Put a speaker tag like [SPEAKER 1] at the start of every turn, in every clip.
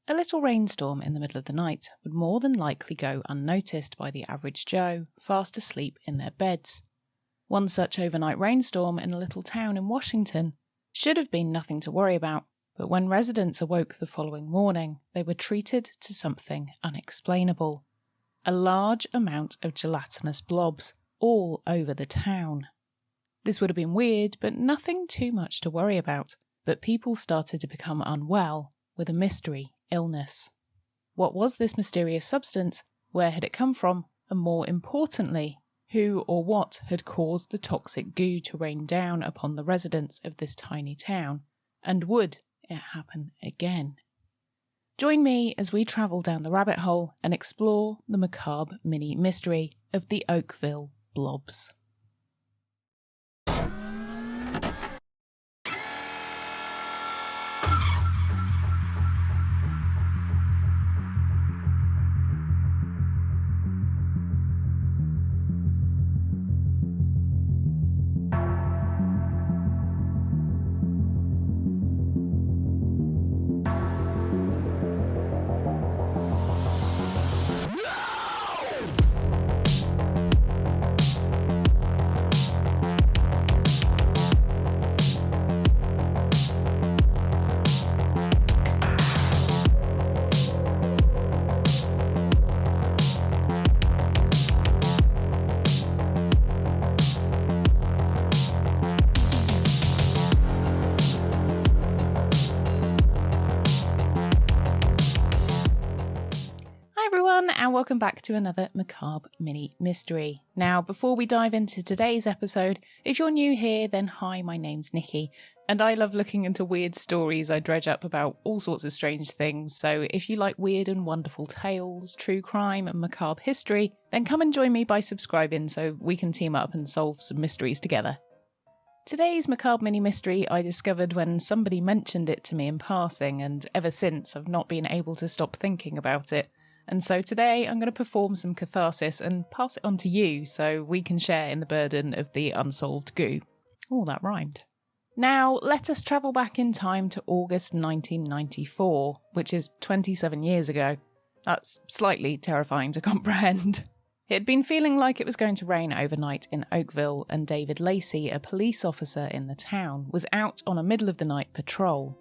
[SPEAKER 1] A little rainstorm in the middle of the night would more than likely go unnoticed by the average Joe, fast asleep in their beds. One such overnight rainstorm in a little town in Washington should have been nothing to worry about, but when residents awoke the following morning, they were treated to something unexplainable. A large amount of gelatinous blobs all over the town. This would have been weird, but nothing too much to worry about. But people started to become unwell with a mystery illness. What was this mysterious substance? Where had it come from? And more importantly, who or what had caused the toxic goo to rain down upon the residents of this tiny town? And would it happen again? Join me as we travel down the rabbit hole and explore the macabre mini mystery of the Oakville Blobs. And welcome back to another Macabre Mini Mystery. Now, before we dive into today's episode, if you're new here, then hi, my name's Nikki, and I love looking into weird stories I dredge up about all sorts of strange things, so if you like weird and wonderful tales, true crime and macabre history, then come and join me by subscribing so we can team up and solve some mysteries together. Today's Macabre Mini Mystery I discovered when somebody mentioned it to me in passing, and ever since I've not been able to stop thinking about it. And so today I'm going to perform some catharsis and pass it on to you so we can share in the burden of the unsolved goo. Oh, that rhymed. Now, let us travel back in time to August 1994, which is 27 years ago. That's slightly terrifying to comprehend. It had been feeling like it was going to rain overnight in Oakville, and David Lacey, a police officer in the town, was out on a middle-of-the-night patrol.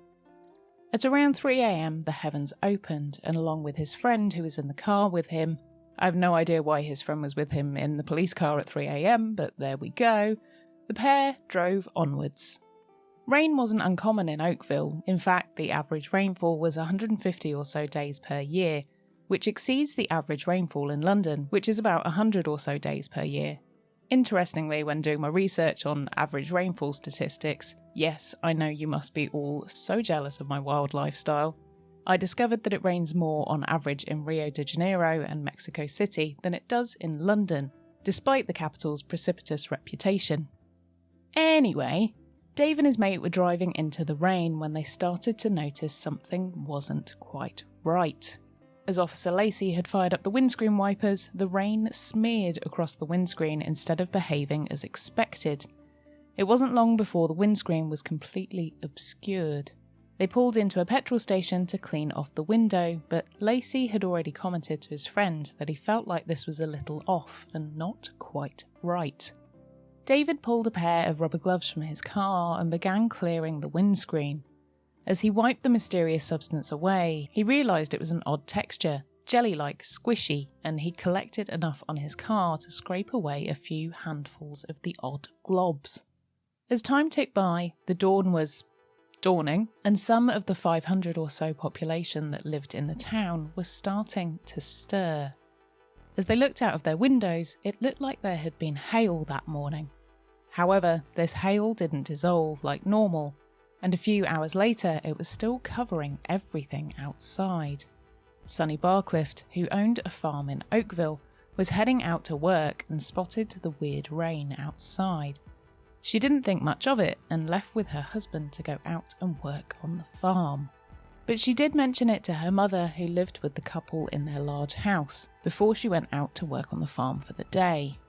[SPEAKER 1] At around 3 a.m, the heavens opened, and along with his friend who was in the car with him, I have no idea why his friend was with him in the police car at 3 a.m, but there we go, the pair drove onwards. Rain wasn't uncommon in Oakville. In fact, the average rainfall was 150 or so days per year, which exceeds the average rainfall in London, which is about 100 or so days per year. Interestingly, when doing my research on average rainfall statistics, yes, I know you must be all so jealous of my wild lifestyle, I discovered that it rains more on average in Rio de Janeiro and Mexico City than it does in London, despite the capital's precipitous reputation. Anyway, Dave and his mate were driving into the rain when they started to notice something wasn't quite right. As Officer Lacey had fired up the windscreen wipers, the rain smeared across the windscreen instead of behaving as expected. It wasn't long before the windscreen was completely obscured. They pulled into a petrol station to clean off the window, but Lacey had already commented to his friend that he felt like this was a little off and not quite right. David pulled a pair of rubber gloves from his car and began clearing the windscreen. As he wiped the mysterious substance away, he realised it was an odd texture, jelly-like, squishy, and he collected enough on his car to scrape away a few handfuls of the odd globs. As time ticked by, the dawn was dawning, and some of the 500 or so population that lived in the town was starting to stir. As they looked out of their windows, it looked like there had been hail that morning. However, this hail didn't dissolve like normal, and a few hours later it was still covering everything outside. Sonny Barclift, who owned a farm in Oakville, was heading out to work and spotted the weird rain outside. She didn't think much of it and left with her husband to go out and work on the farm. But she did mention it to her mother, who lived with the couple in their large house, before she went out to work on the farm for the day.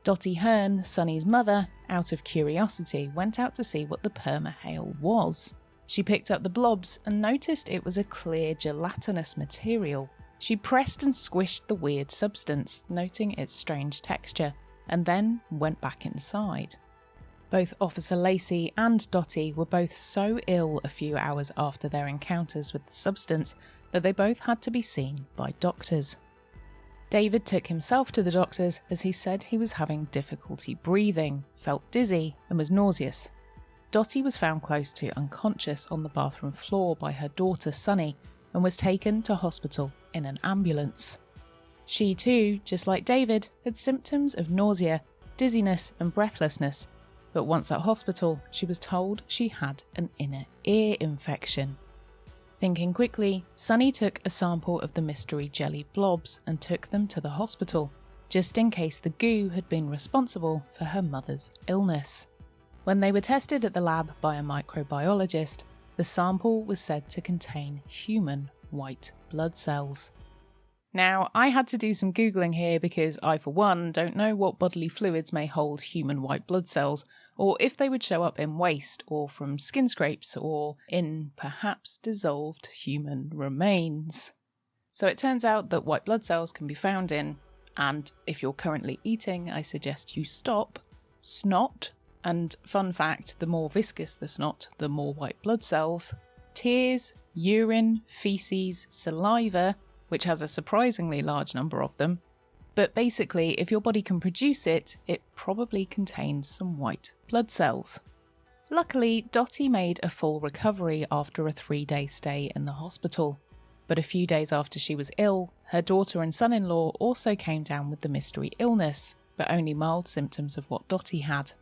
[SPEAKER 1] Dottie Hearn, Sonny's mother, out of curiosity, went out to see what the perma-hail was. She picked up the blobs and noticed it was a clear gelatinous material. She pressed and squished the weird substance, noting its strange texture, and then went back inside. Both Officer Lacey and Dottie were both so ill a few hours after their encounters with the substance that they both had to be seen by doctors. David took himself to the doctors as he said he was having difficulty breathing, felt dizzy, and was nauseous. Dottie was found close to unconscious on the bathroom floor by her daughter Sunny and was taken to hospital in an ambulance. She too, just like David, had symptoms of nausea, dizziness and breathlessness, but once at hospital she was told she had an inner ear infection. Thinking quickly, Sunny took a sample of the mystery jelly blobs and took them to the hospital, just in case the goo had been responsible for her mother's illness. When they were tested at the lab by a microbiologist, the sample was said to contain human white blood cells. Now, I had to do some Googling here because I, for one, don't know what bodily fluids may hold human white blood cells, or if they would show up in waste, or from skin scrapes, or in perhaps dissolved human remains. So it turns out that white blood cells can be found in, and if you're currently eating, I suggest you stop, snot, and fun fact, the more viscous the snot, the more white blood cells, tears, urine, feces, saliva, which has a surprisingly large number of them. But basically, if your body can produce it, it probably contains some white blood cells. Luckily, Dottie made a full recovery after a 3-day stay in the hospital. But a few days after she was ill, her daughter and son-in-law also came down with the mystery illness, but only mild symptoms of what Dottie had.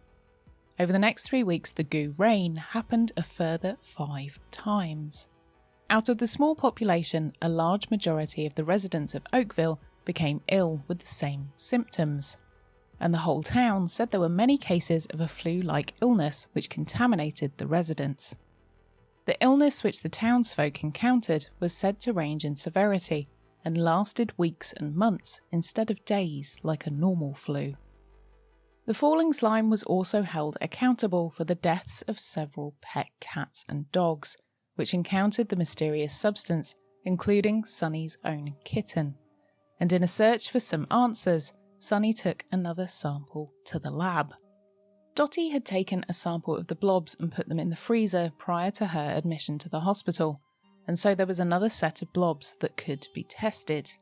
[SPEAKER 1] Over the next 3 weeks, the goo rain happened a further 5 times. Out of the small population, a large majority of the residents of Oakville became ill with the same symptoms, and the whole town said there were many cases of a flu-like illness which contaminated the residents. The illness which the townsfolk encountered was said to range in severity and lasted weeks and months instead of days like a normal flu. The falling slime was also held accountable for the deaths of several pet cats and dogs, which encountered the mysterious substance, including Sunny's own kitten. And in a search for some answers, Sunny took another sample to the lab. Dottie had taken a sample of the blobs and put them in the freezer prior to her admission to the hospital, and so there was another set of blobs that could be tested.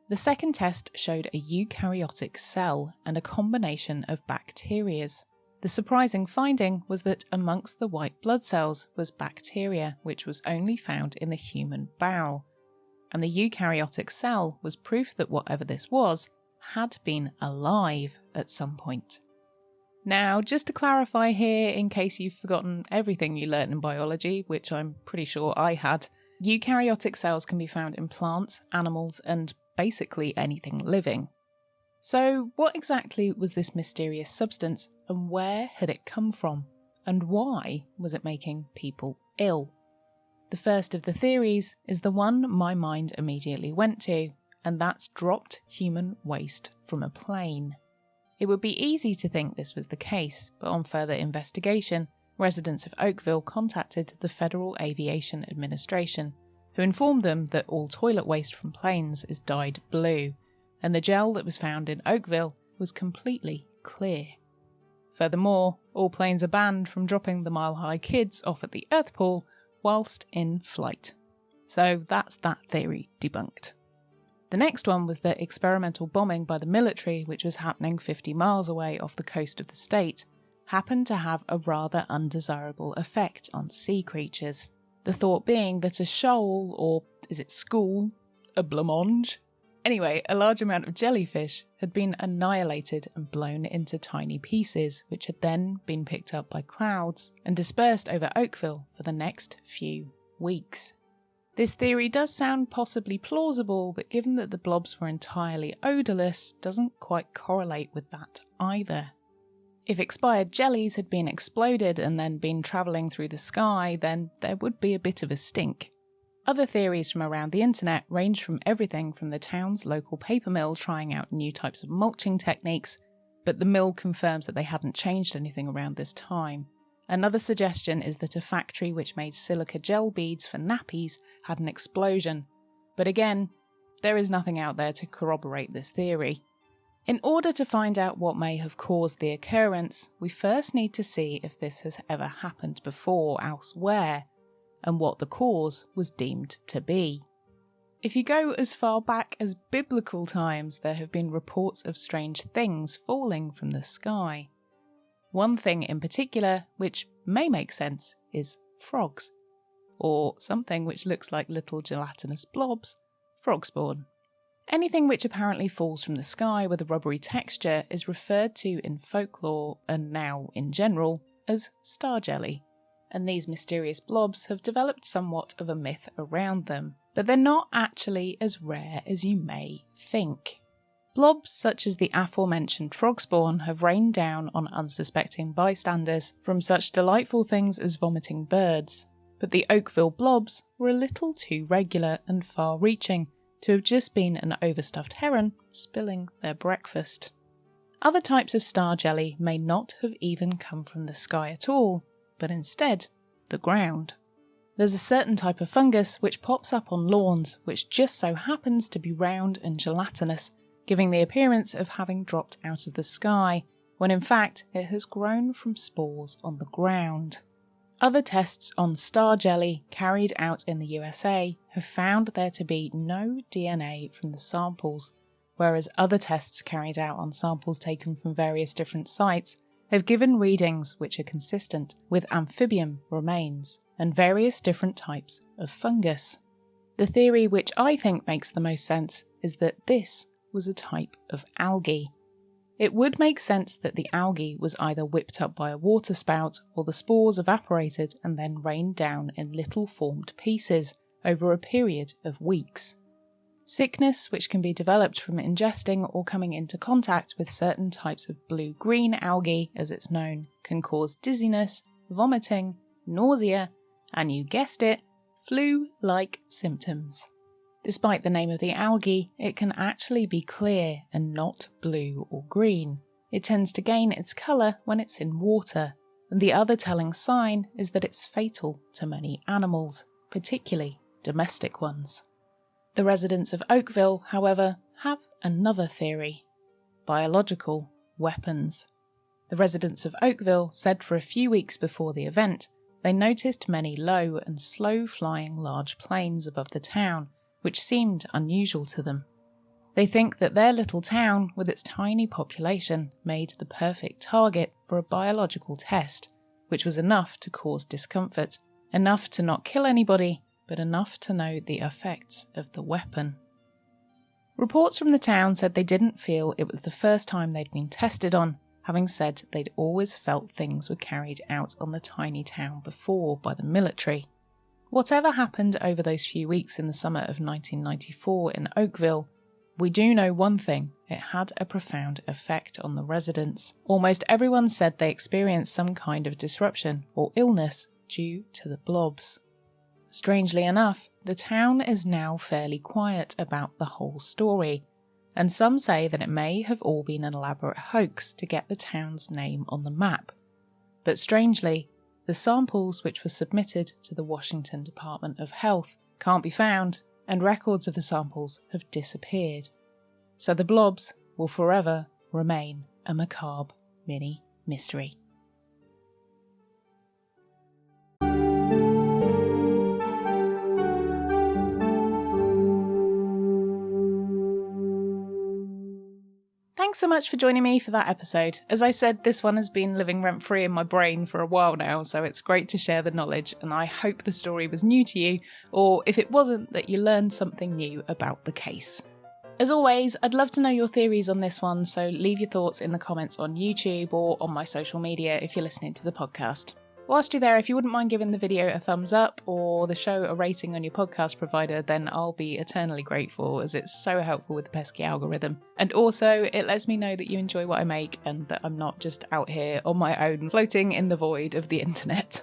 [SPEAKER 1] The second test showed a eukaryotic cell and a combination of bacterias. The surprising finding was that amongst the white blood cells was bacteria, which was only found in the human bowel. And the eukaryotic cell was proof that whatever this was had been alive at some point. Now, just to clarify here, in case you've forgotten everything you learnt in biology, which I'm pretty sure I had, eukaryotic cells can be found in plants, animals, and basically anything living. So, what exactly was this mysterious substance, and where had it come from? And why was it making people ill? The first of the theories is the one my mind immediately went to, and that's dropped human waste from a plane. It would be easy to think this was the case, but on further investigation, residents of Oakville contacted the Federal Aviation Administration, who informed them that all toilet waste from planes is dyed blue, and the gel that was found in Oakville was completely clear. Furthermore, all planes are banned from dropping the mile-high kids off at the Earth Pool whilst in flight. So that's that theory debunked. The next one was the experimental bombing by the military, which was happening 50 miles away off the coast of the state, happened to have a rather undesirable effect on sea creatures. The thought being that a shoal, or is it school, a blancmange? Anyway, a large amount of jellyfish had been annihilated and blown into tiny pieces, which had then been picked up by clouds and dispersed over Oakville for the next few weeks. This theory does sound possibly plausible, but given that the blobs were entirely odourless, doesn't quite correlate with that either. If expired jellies had been exploded and then been travelling through the sky, then there would be a bit of a stink. Other theories from around the internet range from everything from the town's local paper mill trying out new types of mulching techniques, but the mill confirms that they hadn't changed anything around this time, Another suggestion is that a factory which made silica gel beads for nappies had an explosion. But again, there is nothing out there to corroborate this theory. In order to find out what may have caused the occurrence, we first need to see if this has ever happened before elsewhere, and what the cause was deemed to be. If you go as far back as biblical times, there have been reports of strange things falling from the sky. One thing in particular, which may make sense, is frogs, or something which looks like little gelatinous blobs, frog spawn. Anything which apparently falls from the sky with a rubbery texture is referred to in folklore, and now in general, as star jelly, and these mysterious blobs have developed somewhat of a myth around them, but they're not actually as rare as you may think. Blobs such as the aforementioned frog spawn have rained down on unsuspecting bystanders from such delightful things as vomiting birds, but the Oakville Blobs were a little too regular and far-reaching to have just been an overstuffed heron spilling their breakfast. Other types of star jelly may not have even come from the sky at all, but instead, the ground. There's a certain type of fungus which pops up on lawns which just so happens to be round and gelatinous, giving the appearance of having dropped out of the sky, when in fact it has grown from spores on the ground. Other tests on star jelly carried out in the USA have found there to be no DNA from the samples, whereas other tests carried out on samples taken from various different sites have given readings which are consistent with amphibian remains and various different types of fungus. The theory which I think makes the most sense is that this was a type of algae. It would make sense that the algae was either whipped up by a water spout or the spores evaporated and then rained down in little formed pieces over a period of weeks. Sickness, which can be developed from ingesting or coming into contact with certain types of blue-green algae, as it's known, can cause dizziness, vomiting, nausea, and you guessed it, flu-like symptoms. Despite the name of the algae, it can actually be clear and not blue or green. It tends to gain its colour when it's in water, and the other telling sign is that it's fatal to many animals, particularly domestic ones. The residents of Oakville, however, have another theory: biological weapons. The residents of Oakville said for a few weeks before the event, they noticed many low and slow-flying large planes above the town, which seemed unusual to them. They think that their little town, with its tiny population, made the perfect target for a biological test, which was enough to cause discomfort, enough to not kill anybody, but enough to know the effects of the weapon. Reports from the town said they didn't feel it was the first time they'd been tested on, having said they'd always felt things were carried out on the tiny town before by the military. Whatever happened over those few weeks in the summer of 1994 in Oakville, we do know one thing: it had a profound effect on the residents. Almost everyone said they experienced some kind of disruption or illness due to the blobs. Strangely enough, the town is now fairly quiet about the whole story, and some say that it may have all been an elaborate hoax to get the town's name on the map. But strangely, the samples which were submitted to the Washington Department of Health can't be found, and records of the samples have disappeared. So the blobs will forever remain a macabre mini mystery. Thanks so much for joining me for that episode. As I said, this one has been living rent-free in my brain for a while now, so it's great to share the knowledge, and I hope the story was new to you, or if it wasn't, that you learned something new about the case. As always, I'd love to know your theories on this one, so leave your thoughts in the comments on YouTube or on my social media if you're listening to the podcast. Whilst you're there, if you wouldn't mind giving the video a thumbs up or the show a rating on your podcast provider, then I'll be eternally grateful, as it's so helpful with the pesky algorithm. And also, it lets me know that you enjoy what I make and that I'm not just out here on my own, floating in the void of the internet.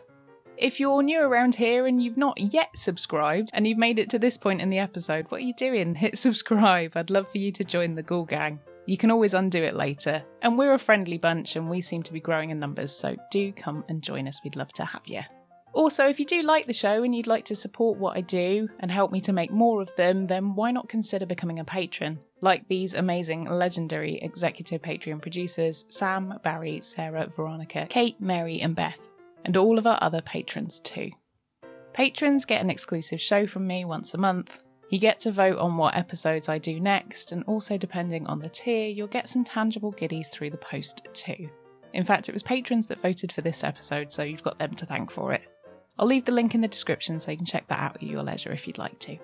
[SPEAKER 1] If you're new around here and you've not yet subscribed and you've made it to this point in the episode, what are you doing? Hit subscribe. I'd love for you to join the Ghoul Gang. You can always undo it later, and we're a friendly bunch and we seem to be growing in numbers, so do come and join us, we'd love to have you. Also, if you do like the show and you'd like to support what I do and help me to make more of them, then why not consider becoming a patron? Like these amazing, legendary executive Patreon producers, Sam, Barry, Sarah, Veronica, Kate, Mary and Beth, and all of our other patrons too. Patrons get an exclusive show from me once a month. You get to vote on what episodes I do next, and also depending on the tier, you'll get some tangible goodies through the post too. In fact, it was patrons that voted for this episode, so you've got them to thank for it. I'll leave the link in the description so you can check that out at your leisure if you'd like to.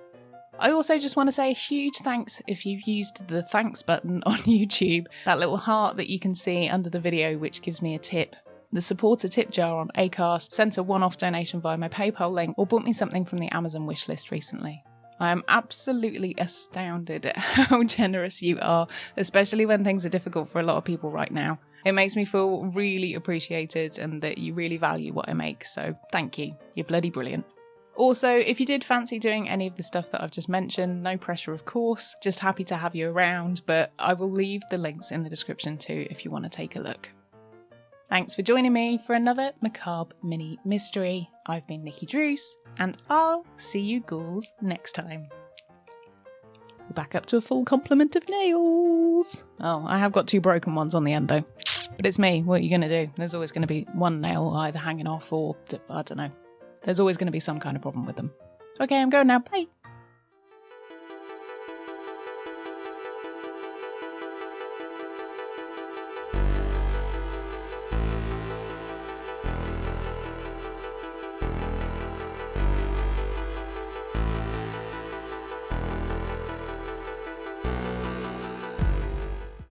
[SPEAKER 1] I also just want to say a huge thanks if you've used the thanks button on YouTube, that little heart that you can see under the video which gives me a tip, the supporter tip jar on Acast, sent a one-off donation via my PayPal link, or bought me something from the Amazon wishlist recently. I am absolutely astounded at how generous you are, especially when things are difficult for a lot of people right now. It makes me feel really appreciated and that you really value what I make, so thank you. You're bloody brilliant. Also, if you did fancy doing any of the stuff that I've just mentioned, no pressure of course, just happy to have you around, but I will leave the links in the description too if you want to take a look. Thanks for joining me for another Macabre Mini Mystery. I've been Nikki Druce, and I'll see you ghouls next time. We're back up to a full complement of nails. Oh, I have got 2 broken ones on the end though. But it's me, what are you going to do? There's always going to be one nail either hanging off or, I don't know. There's always going to be some kind of problem with them. Okay, I'm going now, bye.